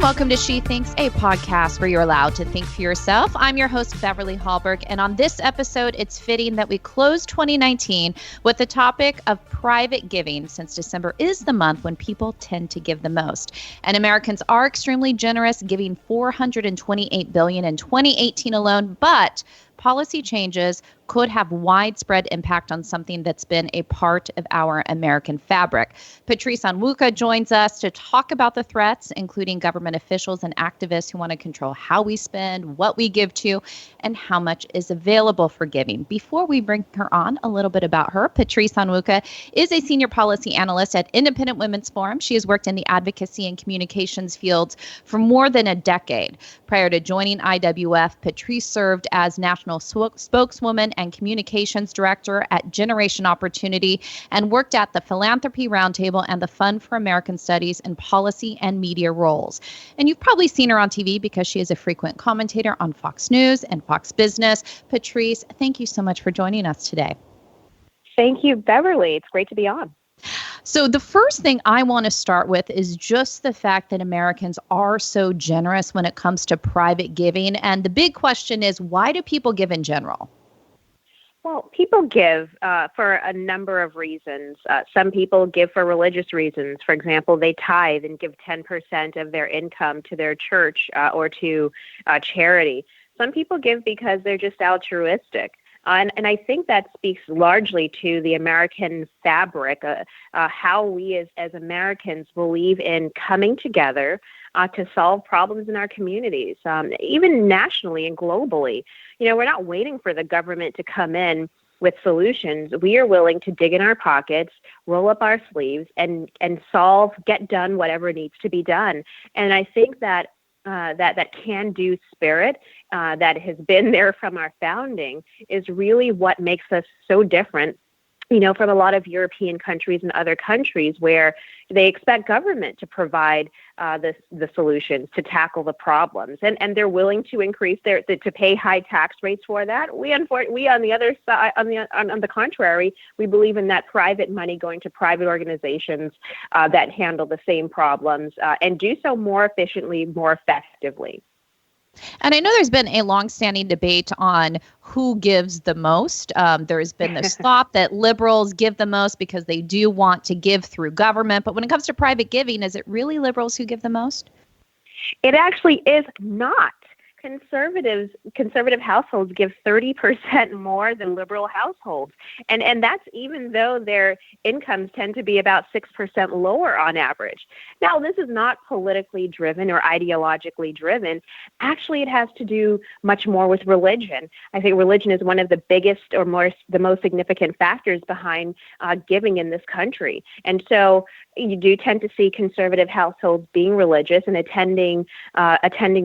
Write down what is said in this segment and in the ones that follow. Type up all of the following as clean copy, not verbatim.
welcome to She Thinks, a podcast where you're allowed to think for yourself. I'm your host, Beverly Hallberg, and on this episode, it's fitting that we close 2019 with the topic of private giving, since December is the month when people tend to give the most. And Americans are extremely generous, giving $428 billion in 2018 alone, but policy changes could have widespread impact on something that's been a part of our American fabric. Patrice Onwuka joins us to talk about the threats, including government officials and activists who want to control how we spend, what we give to, and how much is available for giving. Before we bring her on, a little bit about her. Patrice Onwuka is a senior policy analyst at Independent Women's Forum. She has worked in the advocacy and communications fields for more than a decade. Prior to joining IWF, Patrice served as national spokeswoman and communications director at Generation Opportunity and worked at the Philanthropy Roundtable and the Fund for American Studies in policy and media roles. And you've probably seen her on TV because she is a frequent commentator on Fox News and Fox Business. Patrice, thank you so much for joining us today. Thank you, Beverly. It's great to be on. So the first thing I want to start with is just the fact that Americans are so generous when it comes to private giving. And the big question is, why do people give in general? Well, people give for a number of reasons. Some people give for religious reasons. For example, they tithe and give 10% of their income to their church or to charity. Some people give because they're just altruistic. And I think that speaks largely to the American fabric, how we as Americans believe in coming together to solve problems in our communities, even nationally and globally. You know, we're not waiting for the government to come in with solutions. We are willing to dig in our pockets, roll up our sleeves, and solve, get done whatever needs to be done. And I think that that can-do spirit that has been there from our founding is really what makes us so different, you know, from a lot of European countries and other countries where they expect government to provide the solutions to tackle the problems, and they're willing to increase to pay high tax rates for that. We on the other side, on the contrary, we believe in that private money going to private organizations that handle the same problems and do so more efficiently, more effectively. And I know there's been a longstanding debate on who gives the most. There's been this thought that liberals give the most because they do want to give through government. But when it comes to private giving, is it really liberals who give the most? It actually is not. Conservative households give 30% more than liberal households. And that's even though their incomes tend to be about 6% lower on average. Now, this is not politically driven or ideologically driven. Actually, it has to do much more with religion. I think religion is one of the biggest the most significant factors behind giving in this country. And so you do tend to see conservative households being religious and attending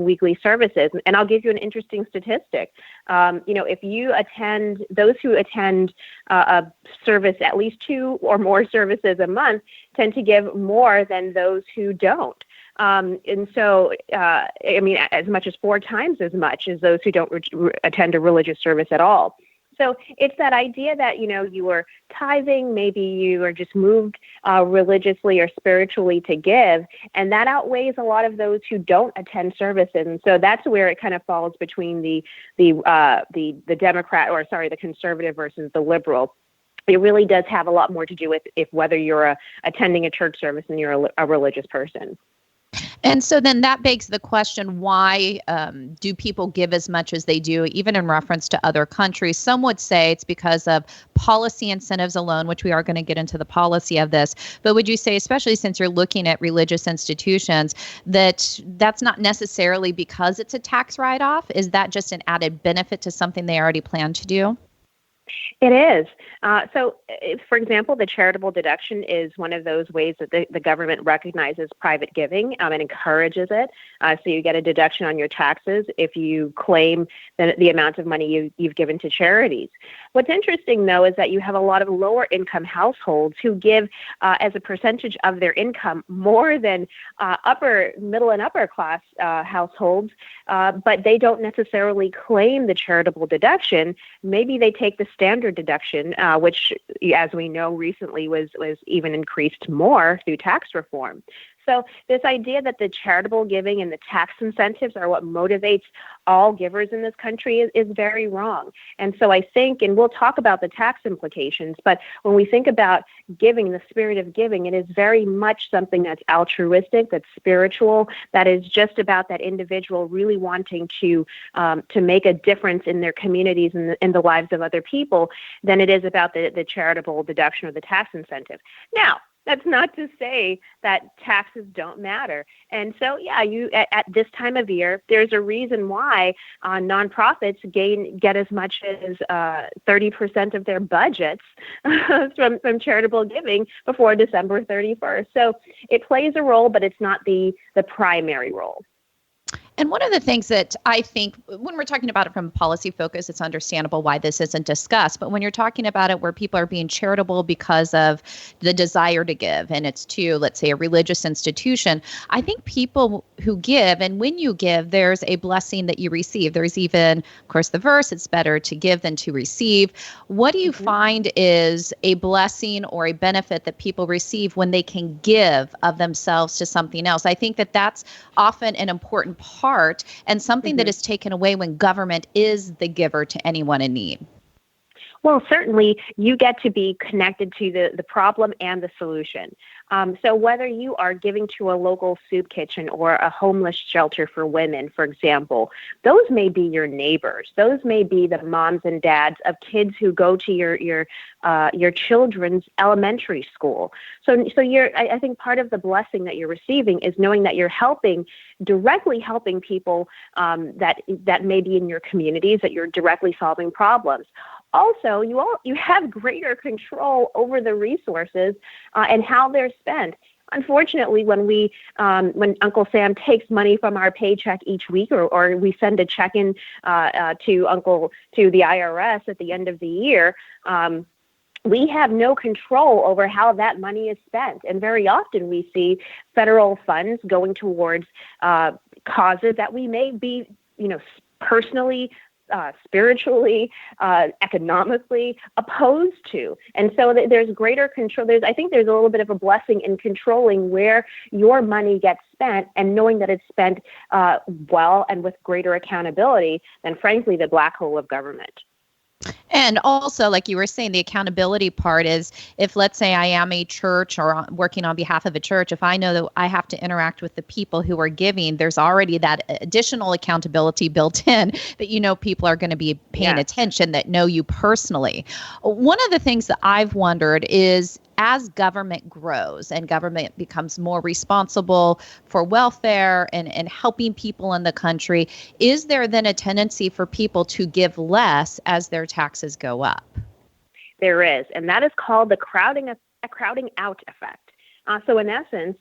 weekly services. And I'll give you an interesting statistic. If you attend, those who attend a service, at least 2 or more services a month, tend to give more than those who don't. And so, as much as 4 times as much as those who don't attend a religious service at all. So it's that idea that, you are tithing, maybe you are just moved religiously or spiritually to give, and that outweighs a lot of those who don't attend services. And so that's where it kind of falls between the conservative versus the liberal. It really does have a lot more to do with whether you're attending a church service and you're a religious person. And so then that begs the question, why do people give as much as they do, even in reference to other countries? Some would say it's because of policy incentives alone, which we are going to get into the policy of this. But would you say, especially since you're looking at religious institutions, that's not necessarily because it's a tax write-off? Is that just an added benefit to something they already plan to do? It is. For example, the charitable deduction is one of those ways that the government recognizes private giving and encourages it. So you get a deduction on your taxes if you claim the amount of money you've given to charities. What's interesting, though, is that you have a lot of lower income households who give as a percentage of their income more than middle and upper class households, but they don't necessarily claim the charitable deduction. Maybe they take the standard deduction, which, as we know, recently was even increased more through tax reform. So this idea that the charitable giving and the tax incentives are what motivates all givers in this country is very wrong. And so I think, and we'll talk about the tax implications, but when we think about giving, the spirit of giving, it is very much something that's altruistic, that's spiritual, that is just about that individual really wanting to make a difference in their communities and in the lives of other people than it is about the charitable deduction or the tax incentive. Now, that's not to say that taxes don't matter. And so, yeah, at this time of year, there's a reason why nonprofits get as much as 30% of their budgets from charitable giving before December 31st. So it plays a role, but it's not the primary role. And one of the things that I think when we're talking about it from a policy focus, it's understandable why this isn't discussed. But when you're talking about it where people are being charitable because of the desire to give, and it's to, let's say, a religious institution, I think people who give, and when you give, there's a blessing that you receive. There's even, of course, the verse, it's better to give than to receive. What do you find is a blessing or a benefit that people receive when they can give of themselves to something else? I think that that's often an important part and something that is taken away when government is the giver to anyone in need. Well, certainly you get to be connected to the problem and the solution. So whether you are giving to a local soup kitchen or a homeless shelter for women, for example, those may be your neighbors. Those may be the moms and dads of kids who go to your children's elementary school. So I think part of the blessing that you're receiving is knowing that you're directly helping people that may be in your communities, that you're directly solving problems. Also, you have greater control over the resources and how they're spent. Unfortunately, when Uncle Sam takes money from our paycheck each week, or we send a check in to the IRS at the end of the year, we have no control over how that money is spent. And very often we see federal funds going towards causes that we may be, personally, spiritually, economically opposed to. And so there's greater control. I think there's a little bit of a blessing in controlling where your money gets spent and knowing that it's spent well and with greater accountability than, frankly, the black hole of government. And also, like you were saying, the accountability part is if, let's say, I am a church or working on behalf of a church, if I know that I have to interact with the people who are giving, there's already that additional accountability built in that, people are going to be paying attention, that know you personally. One of the things that I've wondered is, as government grows and government becomes more responsible for welfare and helping people in the country, is there then a tendency for people to give less as their taxes go up? There is, and that is called the crowding out effect. So in essence,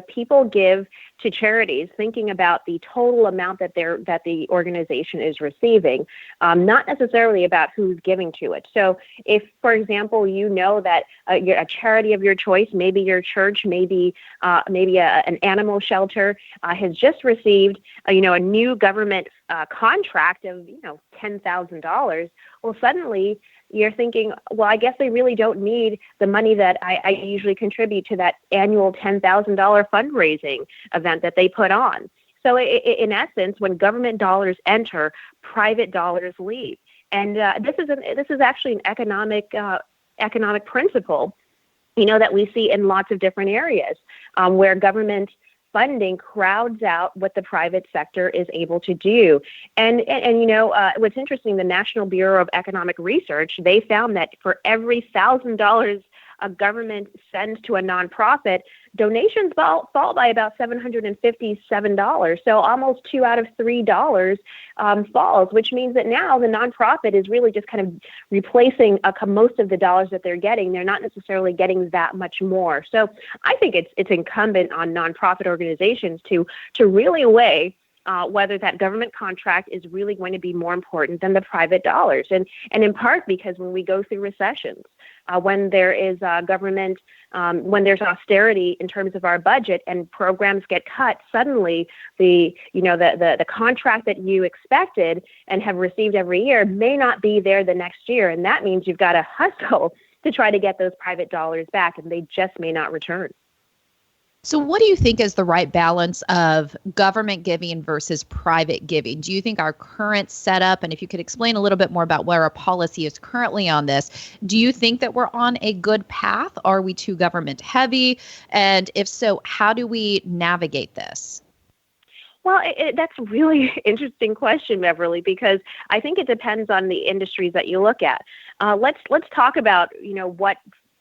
people give to charities thinking about the total amount that the organization is receiving, not necessarily about who's giving to it. So if, for example, that a charity of your choice, maybe your church, maybe an animal shelter, has just received a new government contract of $10,000, well, suddenly you're thinking, well, I guess they really don't need the money that I usually contribute to that annual $10,000 fundraising event that they put on. So in essence, when government dollars enter, private dollars leave. And this is actually an economic principle, that we see in lots of different areas where government funding crowds out what the private sector is able to do. And what's interesting, the National Bureau of Economic Research, they found that for every $1,000 a government sends to a nonprofit, donations fall by about $757. So almost $2 out of $3 falls, which means that now the nonprofit is really just kind of replacing most of the dollars that they're getting. They're not necessarily getting that much more. So I think it's incumbent on nonprofit organizations to really weigh whether that government contract is really going to be more important than the private dollars. And in part because when we go through recessions, when there is government, when there's austerity in terms of our budget and programs get cut, suddenly the contract that you expected and have received every year may not be there the next year. And that means you've got to hustle to try to get those private dollars back, and they just may not return. So what do you think is the right balance of government giving versus private giving? Do you think our current setup, and if you could explain a little bit more about where our policy is currently on this, do you think that we're on a good path? Are we too government heavy? And if so, how do we navigate this? Well, that's a really interesting question, Beverly, because I think it depends on the industries that you look at. Let's talk about what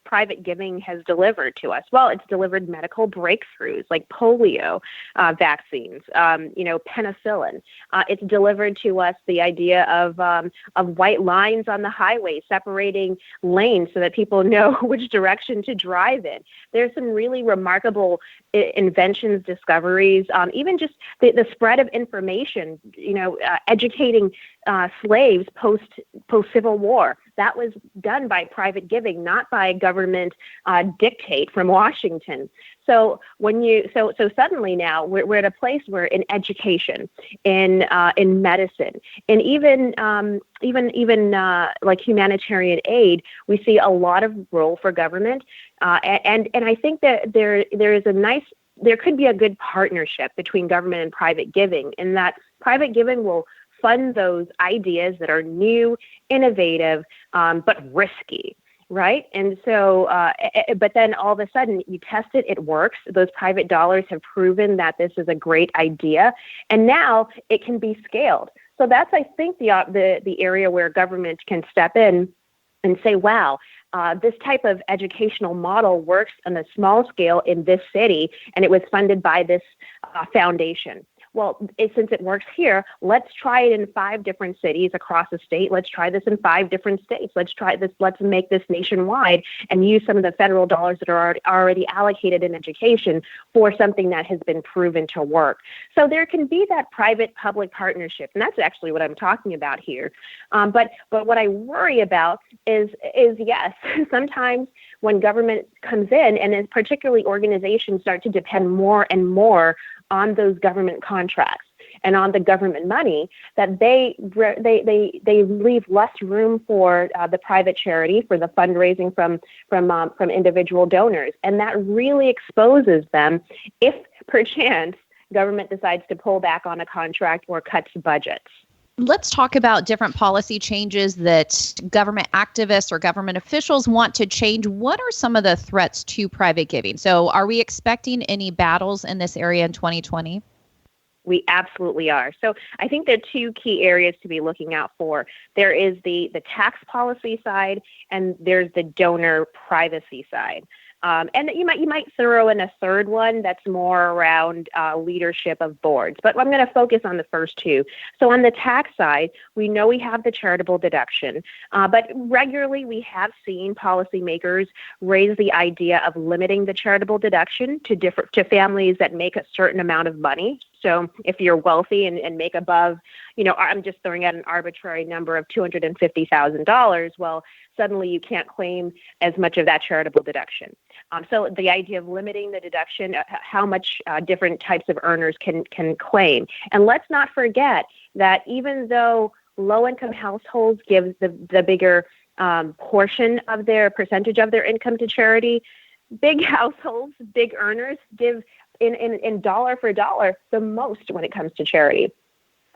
private giving has delivered to us. Well, it's delivered medical breakthroughs like polio vaccines, penicillin. It's delivered to us the idea of white lines on the highway separating lanes so that people know which direction to drive in. There's some really remarkable inventions, discoveries, even just the spread of information, educating slaves post Civil War. That was done by private giving, not by government dictate from Washington. So so suddenly now we're at a place where in education, in medicine, and even like humanitarian aid, we see a lot of role for government, and I think that there could be a good partnership between government and private giving, in that private giving will fund those ideas that are new, innovative, but risky, right? And so, but then all of a sudden you test it, it works. Those private dollars have proven that this is a great idea, and now it can be scaled. So that's, I think, the area where government can step in and say, wow, this type of educational model works on a small scale in this city, and it was funded by this foundation. Well, since it works here, let's try it in 5 different cities across the state. Let's try this in 5 different states. Let's try this. Let's make this nationwide and use some of the federal dollars that are already allocated in education for something that has been proven to work. So there can be that private-public partnership, and that's actually what I'm talking about here. But what I worry about is yes, sometimes when government comes in, and particularly organizations start to depend more and more on those government contracts and on the government money, that they leave less room for the private charity, for the fundraising from individual donors, and that really exposes them if perchance government decides to pull back on a contract or cuts budgets. Let's talk about different policy changes that government activists or government officials want to change. What are some of the threats to private giving? So are we expecting any battles in this area in 2020? We absolutely are. So I think there are 2 key areas to be looking out for. There is the tax policy side, and there's the donor privacy side. And you might throw in a third one that's more around leadership of boards. But I'm going to focus on the first 2. So on the tax side, we know we have the charitable deduction, but regularly we have seen policymakers raise the idea of limiting the charitable deduction to families that make a certain amount of money. So if you're wealthy and make above, I'm just throwing out an arbitrary number of $250,000, well, suddenly you can't claim as much of that charitable deduction. So the idea of limiting the deduction, how much different types of earners can claim. And let's not forget that even though low-income households give the bigger portion of their percentage of their income to charity, big households, big earners give in dollar for dollar the most when it comes to charity.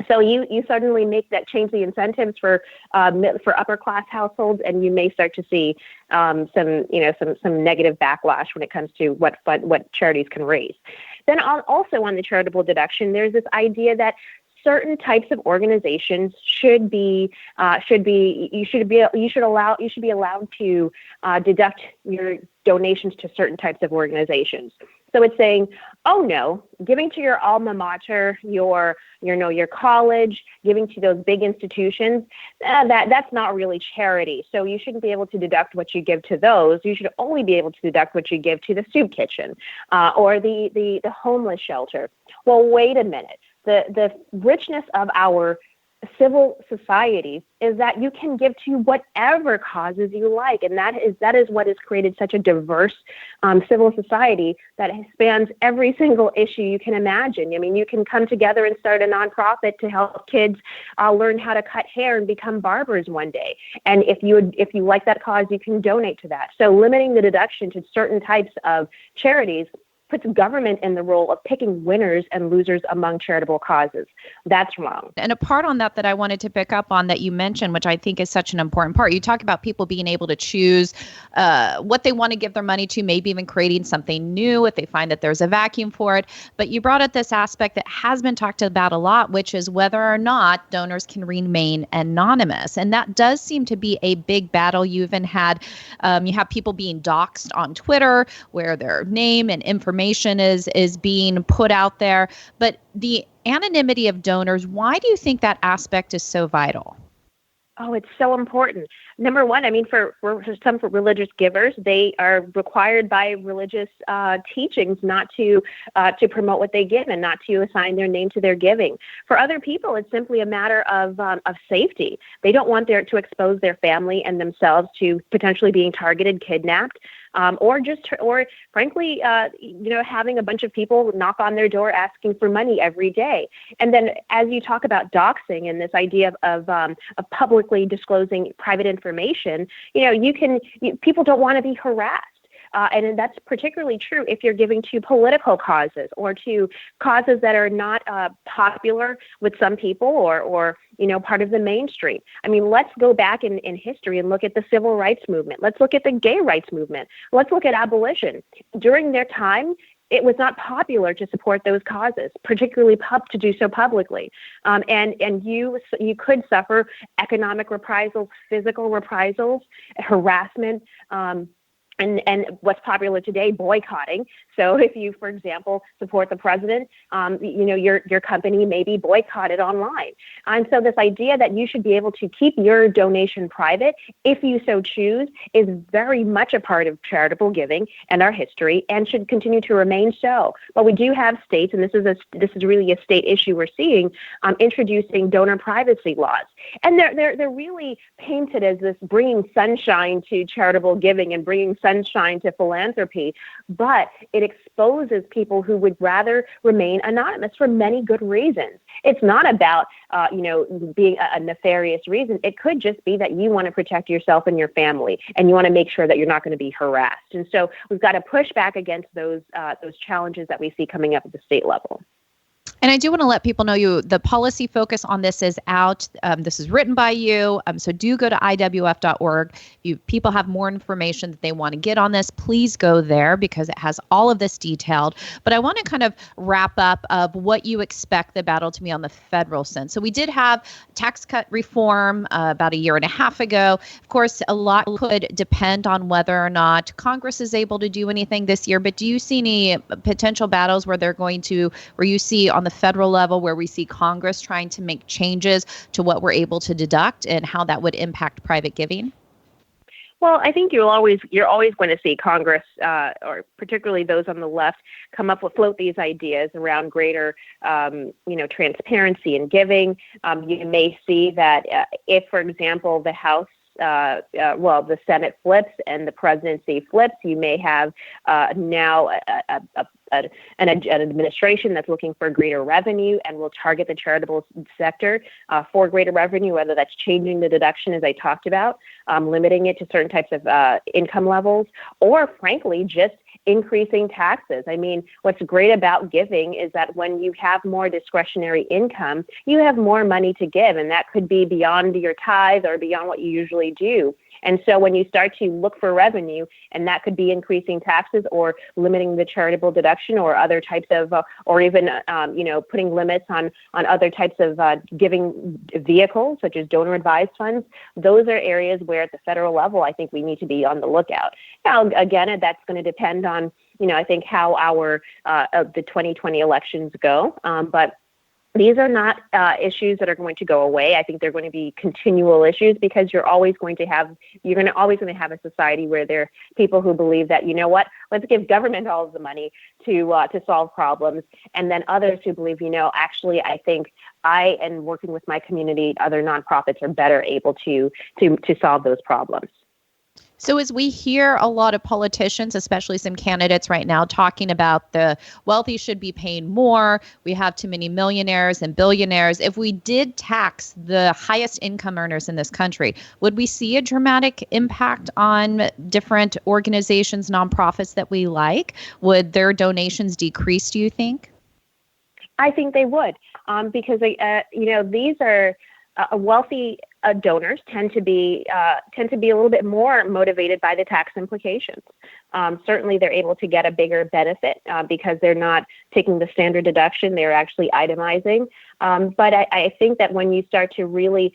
So you suddenly change the incentives for upper class households, and you may start to see some negative backlash when it comes to what charities can raise. Then also on the charitable deduction, there's this idea that certain types of organizations should be allowed to deduct your donations to certain types of organizations. So it's saying, oh no, giving to your alma mater, your college, giving to those big institutions, that's not really charity. So you shouldn't be able to deduct what you give to those. You should only be able to deduct what you give to the soup kitchen or the homeless shelter. Well, wait a minute. The richness of our civil society is that you can give to whatever causes you like, and that is what has created such a diverse civil society that spans every single issue you can imagine. I mean, you can come together and start a nonprofit to help kids learn how to cut hair and become barbers one day, and if you like that cause, you can donate to that. So limiting the deduction to certain types of charities puts government in the role of picking winners and losers among charitable causes. That's wrong. And a part on that I wanted to pick up on that you mentioned, which I think is such an important part. You talk about people being able to choose what they want to give their money to, maybe even creating something new if they find that there's a vacuum for it. But you brought up this aspect that has been talked about a lot, which is whether or not donors can remain anonymous. And that does seem to be a big battle. You even had, you have people being doxxed on Twitter where their name and information is being put out there. But the anonymity of donors, why do you think that aspect is so vital? Oh, it's so important. Number one, I mean, for some religious givers, they are required by religious teachings not to promote what they give and not to assign their name to their giving. For other people, it's simply a matter of safety. They don't want to expose their family and themselves to potentially being targeted, kidnapped, or frankly, having a bunch of people knock on their door asking for money every day. And then, as you talk about doxing and this idea of publicly disclosing private information, people don't want to be harassed. And that's particularly true if you're giving to political causes or to causes that are not popular with some people or part of the mainstream. I mean, let's go back in history and look at the civil rights movement. Let's look at the gay rights movement. Let's look at abolition. During their time, it was not popular to support those causes, particularly to do so publicly. And you could suffer economic reprisals, physical reprisals, harassment, and what's popular today, boycotting. So if you, for example, support the president, your company may be boycotted online. And so this idea that you should be able to keep your donation private, if you so choose, is very much a part of charitable giving and our history, and should continue to remain so. But we do have states, and this is really a state issue we're seeing, introducing donor privacy laws, and they're really painted as this bringing sunshine to charitable giving and bringing sunshine to philanthropy, but it exposes people who would rather remain anonymous for many good reasons. It's not about, being a nefarious reason. It could just be that you want to protect yourself and your family, and you want to make sure that you're not going to be harassed. And so we've got to push back against those challenges that we see coming up at the state level. And I do want to let people know the policy focus on this is out. This is written by you. So do go to IWF.org. If people have more information that they want to get on this, please go there because it has all of this detailed. But I want to kind of wrap up of what you expect the battle to be on the federal sense. So we did have tax cut reform about a year and a half ago. Of course, a lot could depend on whether or not Congress is able to do anything this year. But do you see any potential battles where you see on the federal level where we see Congress trying to make changes to what we're able to deduct and how that would impact private giving? Well, I think you're always going to see Congress, or particularly those on the left, float these ideas around greater, transparency in giving. You may see that if, for example, the House, the Senate flips and the presidency flips, you may have now an administration that's looking for greater revenue and will target the charitable sector for greater revenue, whether that's changing the deduction, as I talked about, limiting it to certain types of income levels, or frankly, just increasing taxes. I mean, what's great about giving is that when you have more discretionary income, you have more money to give, and that could be beyond your tithe or beyond what you usually do. And so when you start to look for revenue, and that could be increasing taxes or limiting the charitable deduction or other types of, or even, putting limits on other types of giving vehicles, such as donor advised funds, those are areas where at the federal level, I think we need to be on the lookout. Now, again, that's going to depend on, I think how the 2020 elections go. But these are not issues that are going to go away. I think they're going to be continual issues because you're always going to have a society where there are people who believe that, let's give government all of the money to solve problems, and then others who believe, actually, I think I and working with my community, other nonprofits are better able to solve those problems. So as we hear a lot of politicians, especially some candidates right now, talking about the wealthy should be paying more, we have too many millionaires and billionaires. If we did tax the highest income earners in this country, would we see a dramatic impact on different organizations, nonprofits that we like? Would their donations decrease, do you think? I think they would, because these are wealthy donors tend to be a little bit more motivated by the tax implications. Certainly, they're able to get a bigger benefit because they're not taking the standard deduction; they're actually itemizing. But I think that when you start to really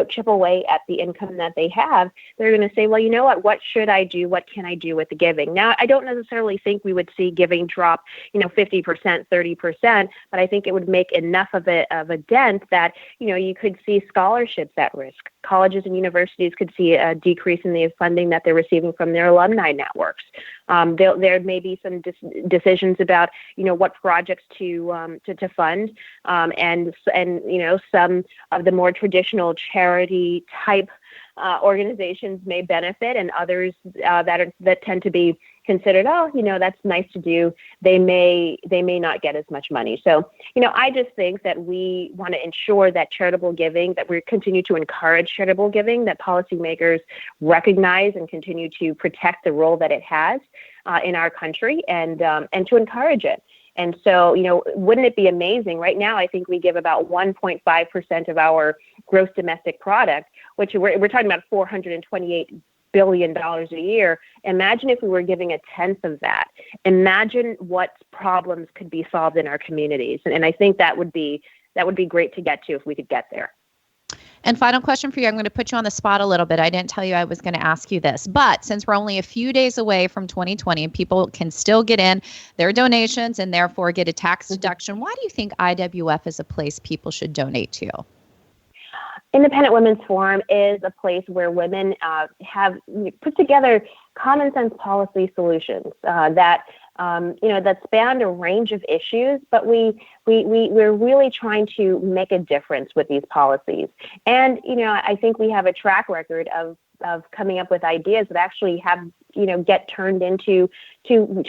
chip away at the income that they have, they're going to say, well, you know what should I do? What can I do with the giving? Now, I don't necessarily think we would see giving drop, 50%, 30%, but I think it would make enough of a dent that, you could see scholarships at risk. Colleges and universities could see a decrease in the funding that they're receiving from their alumni networks. There may be some decisions about, what projects to fund, and some of the more traditional charity type organizations may benefit, and others that tend to be considered, that's nice to do, they may not get as much money. So, I just think that we want to ensure that charitable giving, that we continue to encourage charitable giving, that policymakers recognize and continue to protect the role that it has in our country, and to encourage it. And so, wouldn't it be amazing? Right now, I think we give about 1.5% of our gross domestic product, which we're talking about $428 billion a year. Imagine if we were giving 1/10 of that. Imagine what problems could be solved in our communities. And I think that would be great to get to if we could get there. And final question for you. I'm going to put you on the spot a little bit. I didn't tell you I was going to ask you this, but since we're only a few days away from 2020 and people can still get in their donations and therefore get a tax deduction, why do you think IWF is a place people should donate to? Independent Women's Forum is a place where women have put together common sense policy solutions that span a range of issues, but we're really trying to make a difference with these policies. And, I think we have a track record of coming up with ideas that actually have, get turned into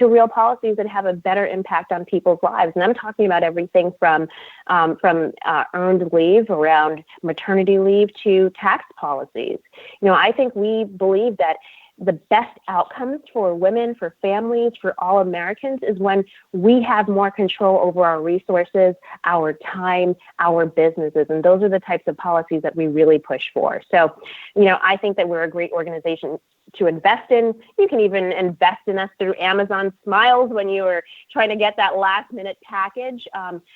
real policies that have a better impact on people's lives. And I'm talking about everything from earned leave around maternity leave to tax policies. I think we believe that the best outcomes for women, for families, for all Americans is when we have more control over our resources, our time, our businesses. And those are the types of policies that we really push for. So, I think that we're a great organization to invest in. You can even invest in us through Amazon Smiles when you are trying to get that last minute package.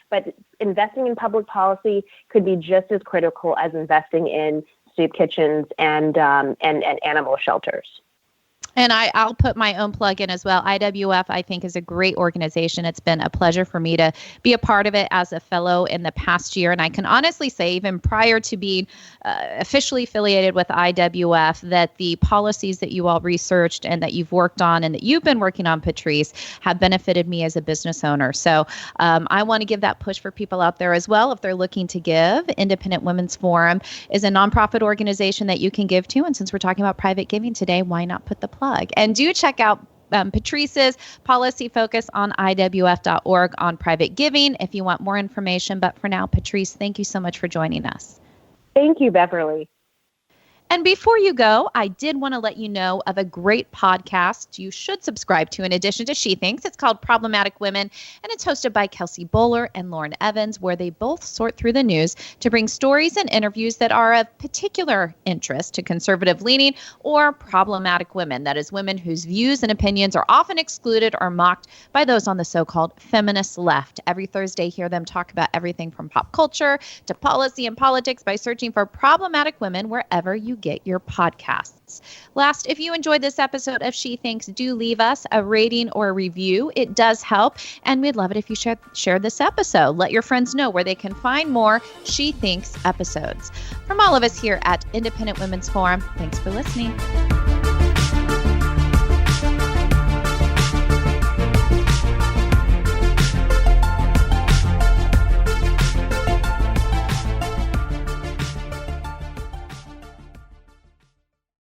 But investing in public policy could be just as critical as investing in soup kitchens and animal shelters. And I'll put my own plug in as well. IWF, I think, is a great organization. It's been a pleasure for me to be a part of it as a fellow in the past year. And I can honestly say, even prior to being officially affiliated with IWF, that the policies that you all researched and that you've worked on and that you've been working on, Patrice, have benefited me as a business owner. So I want to give that push for people out there as well. If they're looking to give, Independent Women's Forum is a nonprofit organization that you can give to. And since we're talking about private giving today, why not put the plug? And do check out Patrice's policy focus on IWF.org on private giving if you want more information. But for now, Patrice, thank you so much for joining us. Thank you, Beverly. And before you go, I did want to let you know of a great podcast you should subscribe to in addition to She Thinks. It's called Problematic Women, and it's hosted by Kelsey Bowler and Lauren Evans, where they both sort through the news to bring stories and interviews that are of particular interest to conservative-leaning or problematic women. That is, women whose views and opinions are often excluded or mocked by those on the so-called feminist left. Every Thursday, hear them talk about everything from pop culture to policy and politics by searching for Problematic Women wherever you get your podcasts. Last, if you enjoyed this episode of She Thinks, do leave us a rating or a review. It does help, and we'd love it if you share this episode. Let your friends know where they can find more She Thinks episodes. From all of us here at Independent Women's Forum, thanks for listening.